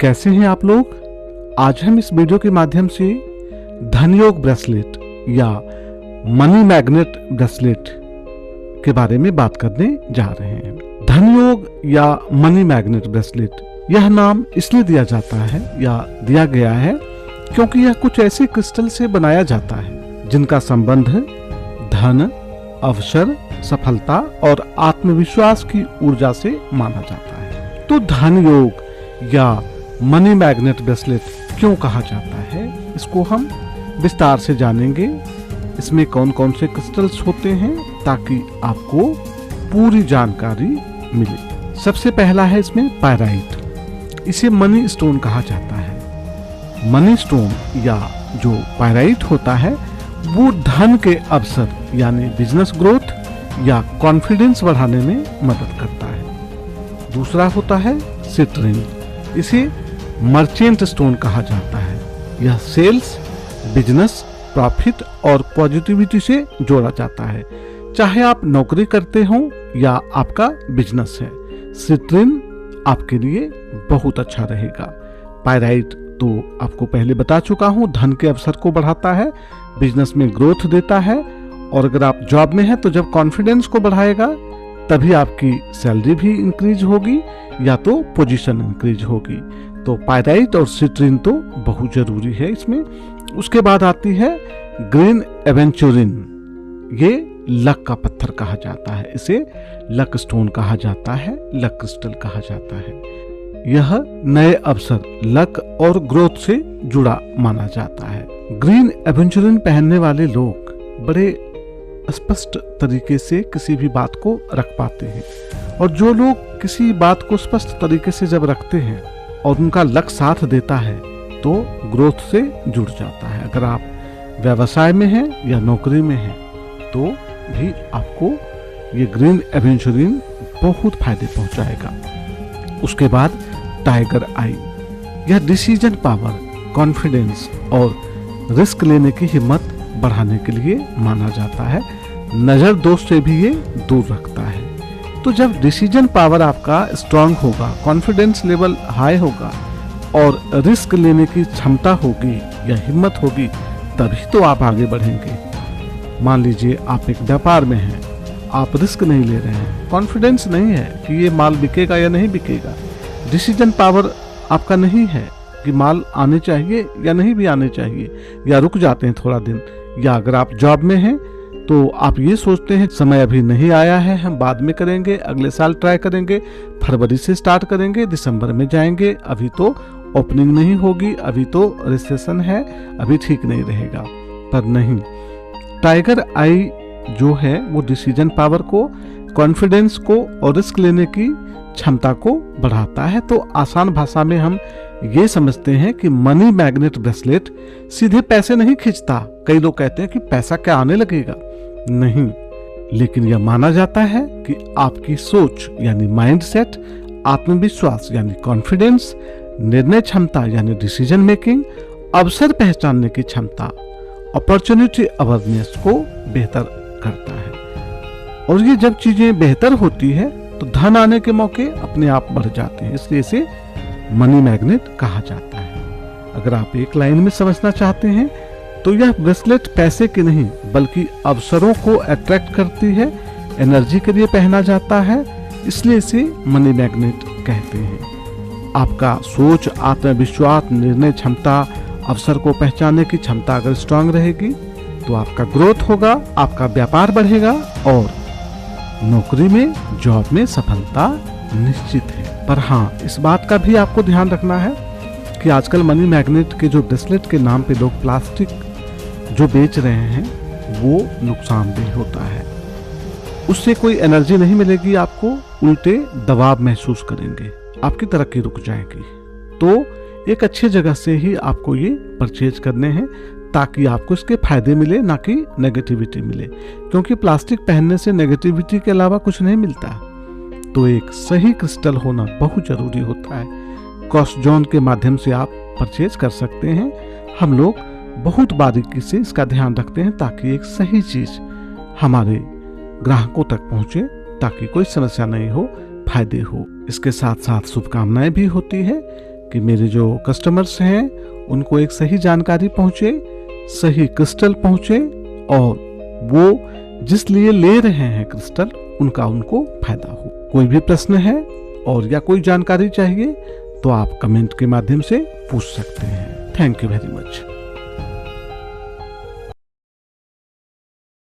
कैसे हैं आप लोग। आज हम इस वीडियो के माध्यम से धन योग ब्रेसलेट या मनी मैग्नेट ब्रेसलेट के बारे में बात करने जा रहे हैं। धन योग या मनी मैग्नेट ब्रेसलेट, यह नाम इसलिए दिया जाता है या दिया गया है क्योंकि यह कुछ ऐसे क्रिस्टल से बनाया जाता है जिनका संबंध धन, अवसर, सफलता और आत्मविश्वास की ऊर्जा से माना जाता है। तो धन योग या मनी मैग्नेट ब्रेसलेट क्यों कहा जाता है, इसको हम विस्तार से जानेंगे। इसमें कौन कौन से क्रिस्टल्स होते हैं ताकि आपको पूरी जानकारी मिले। सबसे पहला है इसमें पायराइट। इसे मनी स्टोन कहा जाता है। मनी स्टोन या जो पायराइट होता है वो धन के अवसर यानी बिजनेस ग्रोथ या कॉन्फिडेंस बढ़ाने में मदद करता है। दूसरा होता है सिट्रिन। इसे मर्चेंट स्टोन कहा जाता है। यह सेल्स, बिजनेस, प्रॉफिट और पॉजिटिविटी से जोड़ा जाता है, चाहे आप नौकरी करते हो या आपका बिजनेस है। सिट्रिन आपके लिए बहुत अच्छा रहेगा। पायराइट तो आपको पहले बता चुका हूं, धन के अवसर को बढ़ाता है, बिजनेस में ग्रोथ देता है और अगर आप जॉब में हैं तो जब कॉन्फिडेंस को बढ़ाएगा तभी आपकी सैलरी भी इंक्रीज होगी या तो पोजीशन इंक्रीज होगी। तो पायराइट और सिट्रिन तो बहुत जरूरी है इसमें। उसके बाद आती है ग्रीन एवेंचुरिन। ये लक का पत्थर कहा जाता है, इसे लक स्टोन कहा जाता है, लक क्रिस्टल कहा जाता है। यह नए अवसर, लक और ग्रोथ से जुड़ा माना जाता है। ग्रीन एवेंचुरिन पहनने वाले लोग बड़े स्पष्ट तरीके से किसी भी बात को रख पाते हैं और जो लोग किसी बात को स्पष्ट तरीके से जब रखते हैं और उनका लक साथ देता है तो ग्रोथ से जुड़ जाता है। अगर आप व्यवसाय में हैं या नौकरी में हैं तो भी आपको ये ग्रीन एवेंचुरिन बहुत फायदे पहुंचाएगा। उसके बाद टाइगर आई। यह डिसीजन पावर, कॉन्फिडेंस और रिस्क लेने की हिम्मत बढ़ाने के लिए माना जाता है। नजर दोष से भी ये दूर रखता है। तो जब डिसीजन पावर आपका स्ट्रांग होगा, कॉन्फिडेंस लेवल हाई होगा और रिस्क लेने की क्षमता होगी या हिम्मत होगी, तभी तो आप आगे बढ़ेंगे। मान लीजिए आप एक व्यापार में हैं, आप रिस्क नहीं ले रहे हैं, कॉन्फिडेंस नहीं है कि ये माल बिकेगा या नहीं बिकेगा, डिसीजन पावर आपका नहीं है कि माल आने चाहिए या नहीं भी आने चाहिए, या रुक जाते हैं थोड़ा दिन। या अगर आप जॉब में हैं तो आप ये सोचते हैं समय अभी नहीं आया है, हम बाद में करेंगे, अगले साल ट्राई करेंगे, फरवरी से स्टार्ट करेंगे, दिसंबर में जाएंगे, अभी तो ओपनिंग नहीं होगी, अभी तो रिसेशन है, अभी ठीक नहीं रहेगा। पर नहीं, टाइगर आई जो है वो डिसीजन पावर को, कॉन्फिडेंस को और रिस्क लेने की क्षमता को बढ़ाता है। तो आसान भाषा में हम ये समझते हैं कि मनी मैग्नेट ब्रेसलेट सीधे पैसे नहीं खींचता। कई लोग कहते हैं कि पैसा क्या आने लगेगा, नहीं, लेकिन यह माना जाता है कि आपकी सोच यानी माइंडसेट, आत्मविश्वास यानी कॉन्फिडेंस, निर्णय क्षमता यानी डिसीजन मेकिंग, अवसर पहचानने की क्षमता, अपॉर्चुनिटी अवेयरनेस को बेहतर करता है। और ये जब चीजें बेहतर होती है तो धन आने के मौके अपने आप बढ़ जाते हैं, इसलिए इसे मनी मैग्नेट कहा जाता है। अगर आप एक लाइन में समझना चाहते हैं तो यह ब्रेसलेट पैसे की नहीं बल्कि अवसरों को अट्रैक्ट करती है, एनर्जी के लिए पहना जाता है, इसलिए इसे मनी मैग्नेट कहते हैं। आपका सोच, आत्मविश्वास, निर्णय क्षमता, अवसर को पहचानने की क्षमता अगर स्ट्रांग रहेगी तो आपका ग्रोथ होगा, आपका व्यापार बढ़ेगा और नौकरी में, जॉब में सफलता निश्चित है। पर हाँ, इस बात का भी आपको ध्यान रखना है कि आजकल मनी मैग्नेट के जो ब्रेसलेट के नाम पे लोग प्लास्टिक जो बेच रहे हैं वो नुकसानदेह होता है। उससे कोई एनर्जी नहीं मिलेगी आपको, उल्टे दबाव महसूस करेंगे, आपकी तरक्की रुक जाएगी। तो एक अच्छी जगह से ही आपको ये परचेज करने हैं ताकि आपको इसके फायदे मिले, ना कि नेगेटिविटी मिले, क्योंकि प्लास्टिक पहनने से नेगेटिविटी के अलावा कुछ नहीं मिलता। तो एक सही क्रिस्टल होना बहुत जरूरी होता है। कॉस्ट जोन के माध्यम से आप परचेज कर सकते हैं। हम लोग बहुत बारीकी से इसका ध्यान रखते हैं ताकि एक सही चीज हमारे ग्राहकों तक पहुंचे, ताकि कोई समस्या नहीं हो, फायदे हो। इसके साथ साथ शुभकामनाएं भी होती है कि मेरे जो कस्टमर्स हैं उनको एक सही जानकारी पहुंचे, सही क्रिस्टल पहुंचे और वो जिस लिए ले रहे हैं क्रिस्टल उनका उनको फायदा हो। कोई भी प्रश्न है और या कोई जानकारी चाहिए तो आप कमेंट के माध्यम से पूछ सकते हैं। Thank you very much.